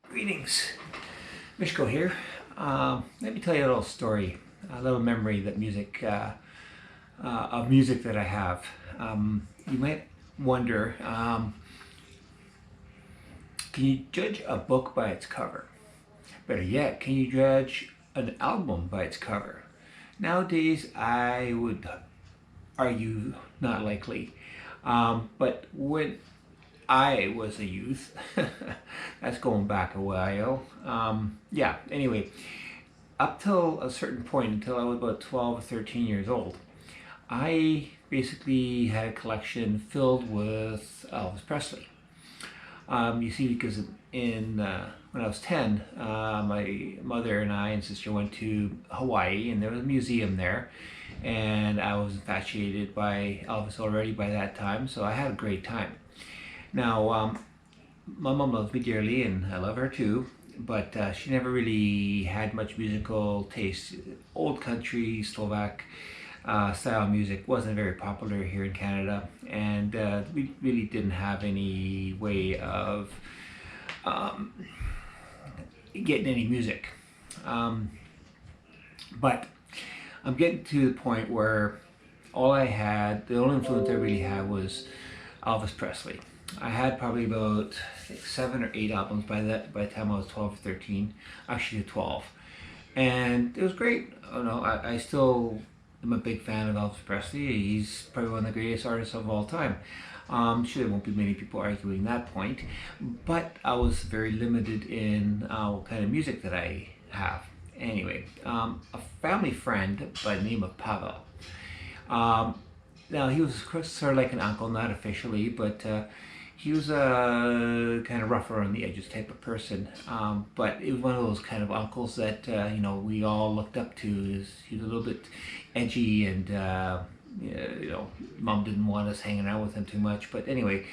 Greetings, Mishko here. Let me tell you a little story, a little memory that music that I have. You might wonder, can you judge a book by its cover? Better yet, can you judge an album by its cover? Nowadays, I would argue not likely. But when I was a youth, that's going back a while. Yeah, anyway, up till a certain point, until I was about 12 or 13 years old, I basically had a collection filled with Elvis Presley. You see, because when I was 10, my mother and I and sister went to Hawaii, and there was a museum there, and I was infatuated by Elvis already by that time, so I had a great time. Now, my mom loves me dearly, and I love her too, but she never really had much musical taste. Old country, Slovak style music wasn't very popular here in Canada, and we really didn't have any way of getting any music. But I'm getting to the point where the only influence I really had was Elvis Presley. I had probably about 7 or 8 albums by the time I was 12 or 13, actually 12, and it was great. You know, I still am a big fan of Elvis Presley. He's probably one of the greatest artists of all time. Sure, there won't be many people arguing that point, but I was very limited in what kind of music that I have. Anyway, a family friend by the name of Pavel. Now, he was sort of like an uncle, not officially, but he was a kind of rougher on the edges type of person. But it was one of those kind of uncles that, we all looked up to. He was a little bit edgy, and, mom didn't want us hanging out with him too much. But anyway,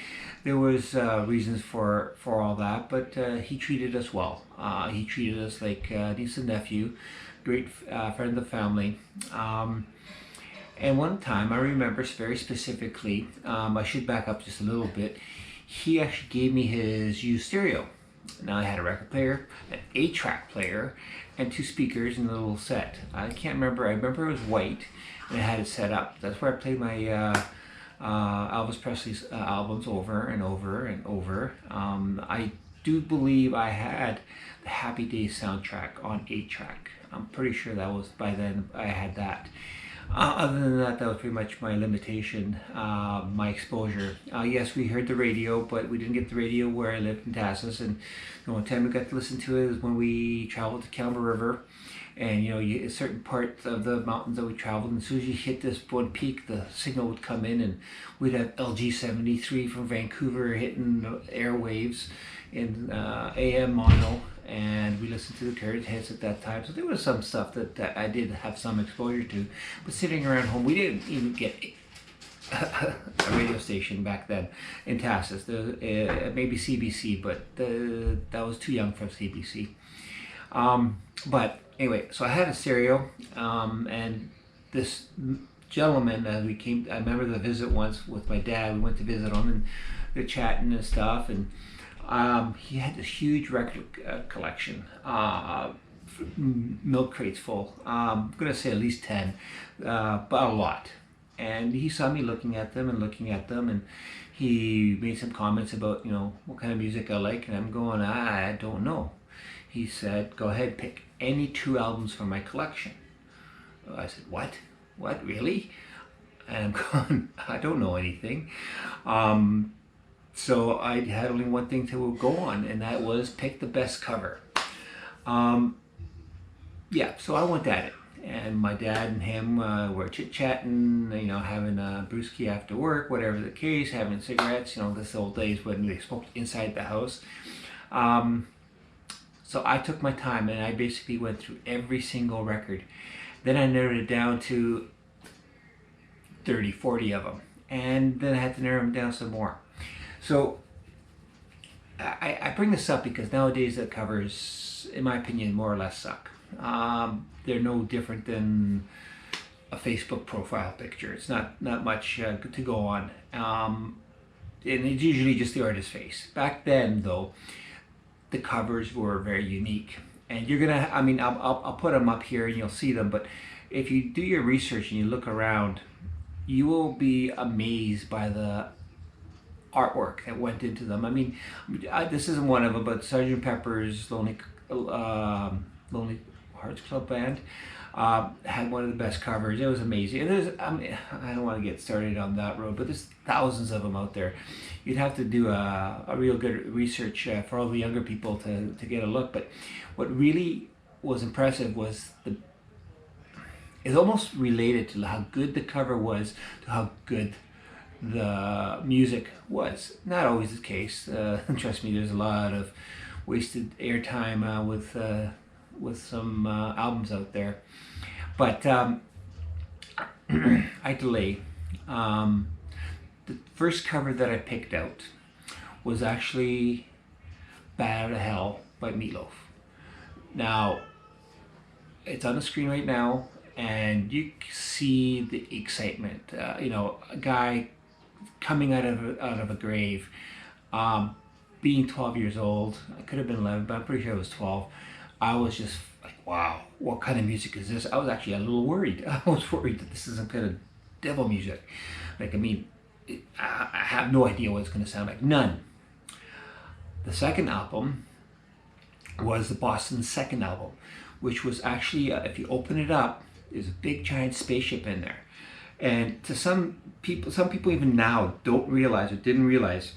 there was reasons for all that, but he treated us well. He treated us like niece and nephew, great friend of the family. And one time, I remember very specifically, I should back up just a little bit, he actually gave me his used stereo. Now, I had a record player, an 8-track player, and 2 speakers in a little set. I can't remember, I remember it was white, and I had it set up. That's where I played my Elvis Presley's albums over and over and over. I do believe I had the Happy Days soundtrack on 8-track. I'm pretty sure that was, by then I had that. Other than that, that was pretty much my limitation, my exposure. Yes, we heard the radio, but we didn't get the radio where I lived in Tassus. And the one time we got to listen to it is when we traveled to Campbell River. And a certain part of the mountains that we traveled, and as soon as you hit this one peak, the signal would come in, and we'd have LG 73 from Vancouver hitting the airwaves in AM mono, and we listened to the Carriage Heads at that time. So there was some stuff that I did have some exposure to, but sitting around home, we didn't even get a radio station back then in Tassus. Maybe CBC, but that was too young for CBC. But anyway, so I had a stereo, and this gentleman, I remember the visit once with my dad. We went to visit him, and we were chatting and stuff, and he had this huge record collection, milk crates full. I'm gonna say at least 10, but a lot. And he saw me looking at them, and he made some comments about, what kind of music I like, and I'm going, I don't know. He said, go ahead, pick any 2 albums from my collection. I said, what? What, really? And I'm going, I don't know anything. So I had only one thing to go on, and that was pick the best cover. Yeah, so I went at it. And my dad and him were chit-chatting, having a brewski after work, whatever the case, having cigarettes, this old days when they smoked inside the house. So I took my time, and I basically went through every single record. Then I narrowed it down to 30, 40 of them. And then I had to narrow them down some more. So I bring this up because nowadays the covers, in my opinion, more or less suck. They're no different than a Facebook profile picture. It's not much to go on, and it's usually just the artist's face. Back then, though, the covers were very unique, and you're gonna. I mean, I'll put them up here, and you'll see them. But if you do your research and you look around, you will be amazed by the artwork that went into them. I mean, this isn't one of them, but Sgt. Pepper's Lonely Hearts Club Band had one of the best covers. It was amazing. And I mean, I don't want to get started on that road, but there's thousands of them out there. You'd have to do a real good research for all the younger people to get a look. But what really was impressive was it's almost related to how good the cover was to how good the music was. Not always the case. Trust me, there's a lot of wasted airtime with some albums out there. But I delay. The first cover that I picked out was actually "Bat Out of Hell" by Meatloaf. Now, it's on the screen right now, and you see the excitement. A guy coming out of a grave, being 12 years old. I could have been 11, but I'm pretty sure I was 12. I was just like, wow, what kind of music is this? I was actually a little worried. I was worried that this isn't kind of devil music. Like, I mean, I have no idea what it's going to sound like. None. The second album was the Boston's second album, which was actually, if you open it up, there's a big giant spaceship in there. And to some people even now don't realize or didn't realize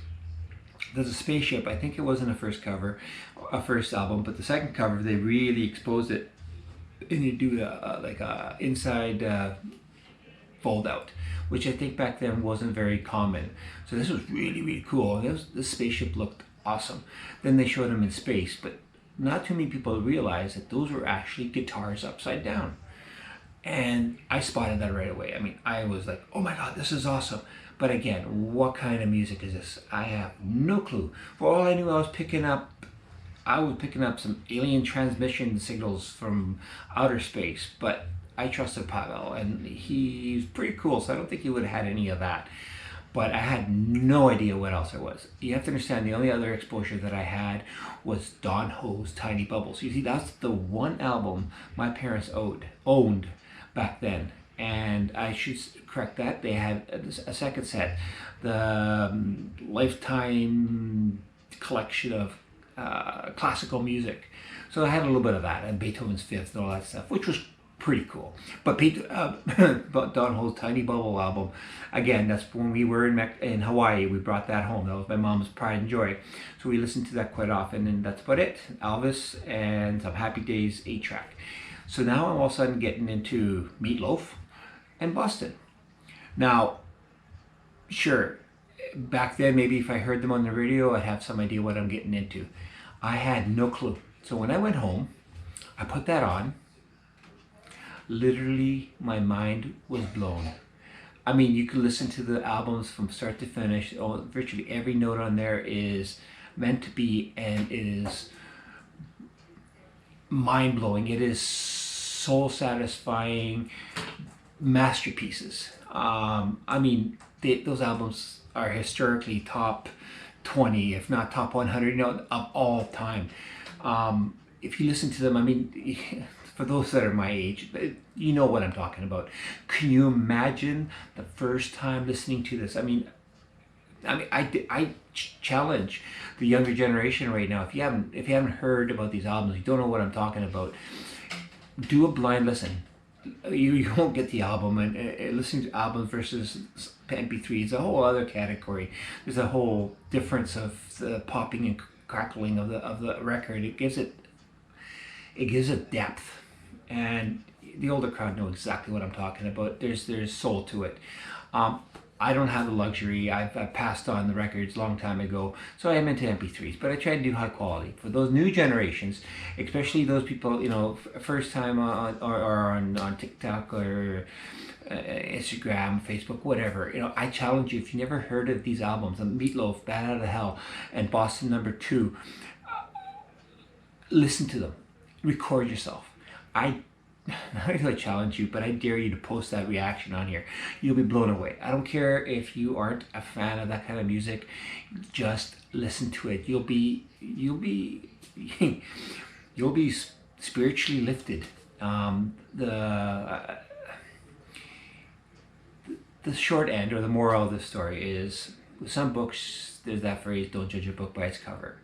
there's a spaceship. I think it wasn't a first album, but the second cover they really exposed it, and you do a inside fold out, which I think back then wasn't very common. So this was really cool. The spaceship looked awesome. Then they showed them in space, but not too many people realized that those were actually guitars upside down. And I spotted that right away. I mean, I was like, oh my God, this is awesome. But again, what kind of music is this? I have no clue. For all I knew, I was picking up some alien transmission signals from outer space. But I trusted Pavel, and he's pretty cool, so I don't think he would have had any of that. But I had no idea what else it was. You have to understand, the only other exposure that I had was Don Ho's Tiny Bubbles. You see, that's the one album my parents owned back then, and I should correct that. They had a second set, the Lifetime collection of classical music. So I had a little bit of that, and Beethoven's Fifth and all that stuff, which was pretty cool. But Don Ho's Tiny Bubble album, again, that's when we were in Hawaii. We brought that home. That was my mom's pride and joy. So we listened to that quite often, and that's about it. Elvis and some Happy Days 8-track. So now I'm all of a sudden getting into Meatloaf and Boston. Now, sure, back then maybe if I heard them on the radio, I'd have some idea what I'm getting into. I had no clue. So when I went home, I put that on. Literally, my mind was blown. I mean, you can listen to the albums from start to finish. Virtually every note on there is meant to be, and it is mind-blowing. It is soul-satisfying masterpieces. I mean, those albums are historically top 20, if not top 100, of all time. If you listen to them, I mean, for those that are my age, you know what I'm talking about. Can you imagine the first time listening to this? I mean, I challenge the younger generation right now. If you haven't heard about these albums, you don't know what I'm talking about. Do a blind listen. You won't get the album, and listening to albums versus MP3 is a whole other category. There's a whole difference of the popping and crackling of the record. It gives it depth, and the older crowd know exactly what I'm talking about. There's soul to it. I don't have the luxury. I've passed on the records a long time ago, so I am into MP3s, but I try to do high quality. For those new generations, especially those people, first time on TikTok or Instagram, Facebook, whatever, I challenge you, if you never heard of these albums, Meatloaf, Bat Out of Hell, and Boston No. 2, listen to them. Record yourself. I not only challenge you, but I dare you to post that reaction on here. You'll be blown away. I don't care if you aren't a fan of that kind of music. Just listen to it. You'll be spiritually lifted. The short end, or the moral of the story, is with some books there's that phrase, don't judge a book by its cover.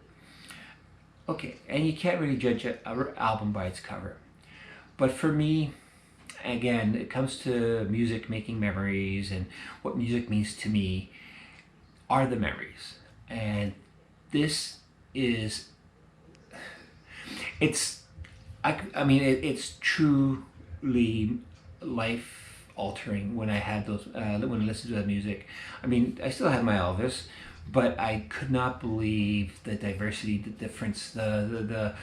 Okay, and you can't really judge an album by its cover. But for me, again, it comes to music making memories, and what music means to me are the memories. And this is, it's truly life altering when I had those, when I listened to that music. I mean, I still had my Elvis, but I could not believe the diversity, the difference, the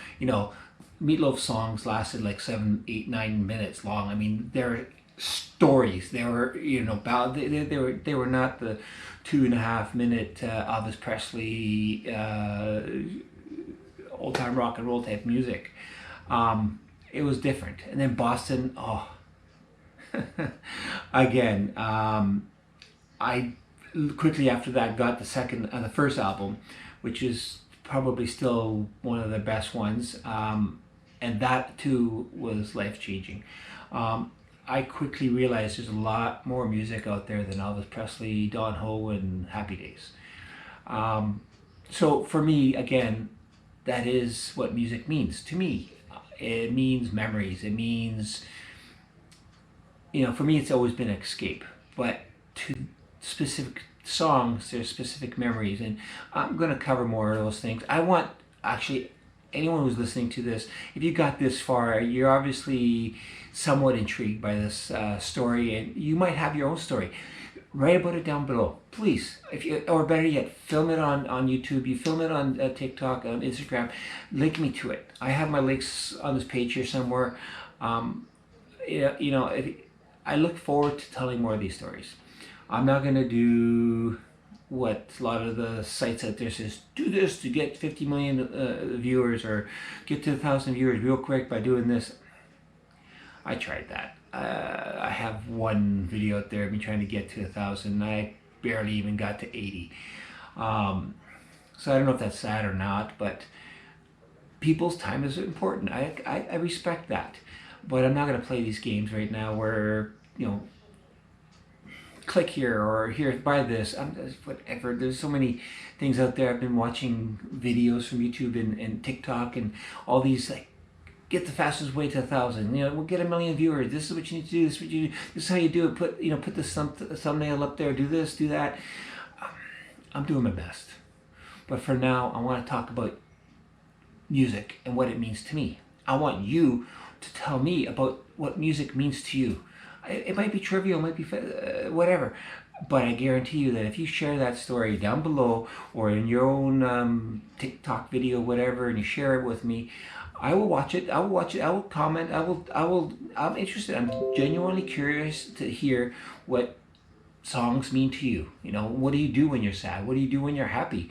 Meatloaf songs lasted like 7, 8, 9 minutes long. I mean, they're stories. They were, they were not the 2.5 minute Elvis Presley old time rock and roll type music. It was different. And then Boston, oh, again, I quickly after that got the first album, which is probably still one of the best ones, and that too was life changing. I quickly realized there's a lot more music out there than Elvis Presley, Don Ho, and Happy Days. So for me, again, that is what music means to me. It means memories. It means, for me, it's always been escape. But to specific songs, there's specific memories, and I'm going to cover more of those things. I want, actually, anyone who's listening to this, if you got this far, you're obviously somewhat intrigued by this story, and you might have your own story. Write about it down below, please. Or better yet, film it on YouTube. You film it on TikTok, on Instagram. Link me to it. I have my links on this page here somewhere. I look forward to telling more of these stories. I'm not going to do what a lot of the sites out there says, do this to get 50 million viewers, or get to 1,000 viewers real quick by doing this. I tried that. I have one video out there, I've been trying to get to 1,000. I barely even got to 80. So I don't know if that's sad or not, but people's time is important. I respect that. But I'm not going to play these games right now where, click here or here, buy this. Whatever. There's so many things out there. I've been watching videos from YouTube and TikTok and all these, like, get the fastest way to 1,000. We'll get 1 million viewers. This is what you need to do. This is what you do. This is how you do it. Put the thumbnail up there. Do this. Do that. I'm doing my best. But for now, I want to talk about music and what it means to me. I want you to tell me about what music means to you. It might be trivial, it might be whatever, but I guarantee you that if you share that story down below or in your own TikTok video, whatever, and you share it with me, I will watch it. I will comment. I'm interested. I'm genuinely curious to hear what songs mean to you. What do you do when you're sad? What do you do when you're happy?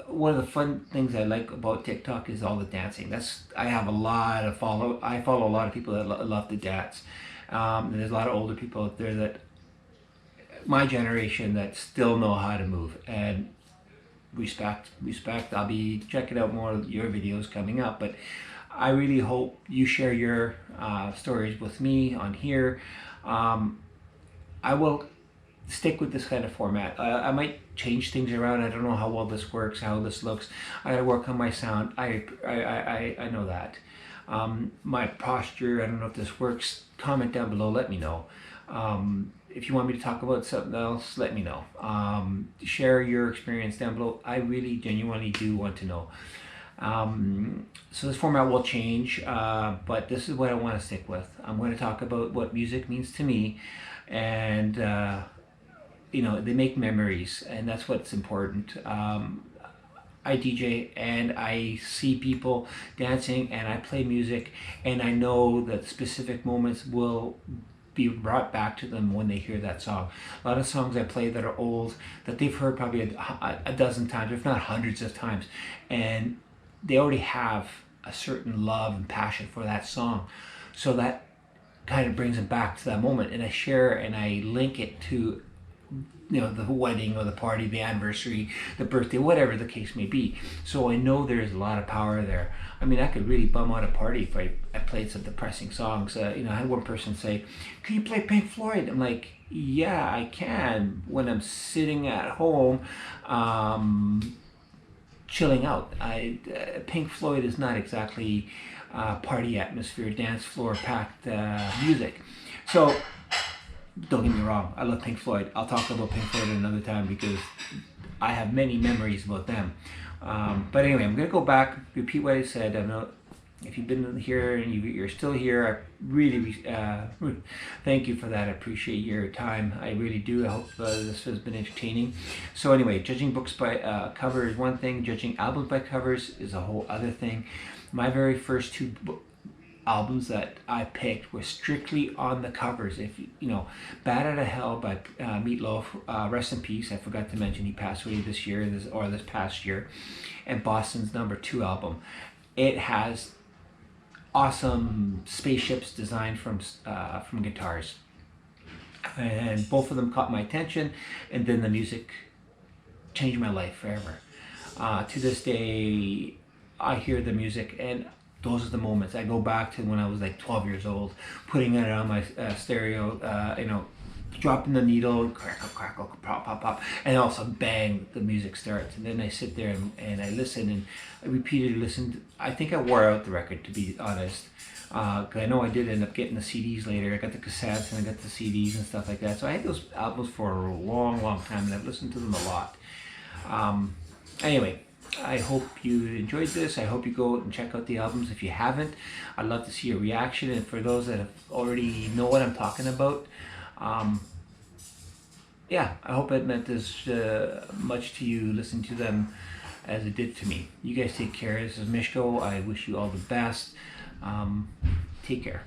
One of the fun things I like about TikTok is all the dancing. I follow a lot of people that love to dance. And there's a lot of older people out there that my generation that still know how to move, and respect. I'll be checking out more of your videos coming up, but I really hope you share your stories with me on here. I will stick with this kind of format. I might change things around. I don't know how well this works, how this looks. I gotta work on my sound. I know that. My posture, I don't know if this works. Comment down below, let me know. If you want me to talk about something else, let me know. Share your experience down below. I really genuinely do want to know. So this format will change, but this is what I want to stick with. I'm going to talk about what music means to me, and they make memories, and that's what's important. I DJ and I see people dancing and I play music, and I know that specific moments will be brought back to them when they hear that song. A lot of songs I play that are old, that they've heard probably a dozen times, if not hundreds of times, and they already have a certain love and passion for that song. So that kind of brings it back to that moment, and I share and I link it to, you know, the wedding or the party, the anniversary, the birthday, whatever the case may be. So I know there's a lot of power there. I mean, I could really bum out a party if I played some depressing songs. You know, I had one person say, "Can you play Pink Floyd?" I'm like, "Yeah, I can." When I'm sitting at home, chilling out. Pink Floyd is not exactly party atmosphere, dance floor packed music. So don't get me wrong, I love Pink Floyd. I'll talk about Pink Floyd another time because I have many memories about them. But anyway, I'm going to go back, repeat what I said. I know if you've been here and you're still here, I really thank you for that. I appreciate your time. I really do. I hope this has been entertaining. So anyway, judging books by cover is one thing. Judging albums by covers is a whole other thing. My very first two albums that I picked were strictly on the covers. If you know, Bad Outta Hell by Meatloaf, rest in peace. I forgot to mention he passed away this year, this past year, and Boston's number 2 album. It has awesome spaceships designed from guitars, and both of them caught my attention, and then the music changed my life forever. To this day, I hear the music, and those are the moments. I go back to when I was like 12 years old, putting it on my stereo, you know, dropping the needle, crackle, crackle, pop, pop, pop, and also bang, the music starts. And then I sit there and I listen, and I repeatedly listened. I think I wore out the record, to be honest. Cause I know I did end up getting the CDs later. I got the cassettes and I got the CDs and stuff like that. So I had those albums for a long, long time, and I've listened to them a lot. Anyway, I hope you enjoyed this. I hope you go and check out the albums if you haven't. I'd love to see your reaction, and for those that have already know what I'm talking about, yeah, I hope it meant as much to you listening to them as it did to me. You guys take care. This is Mishko. I wish you all the best. Take care.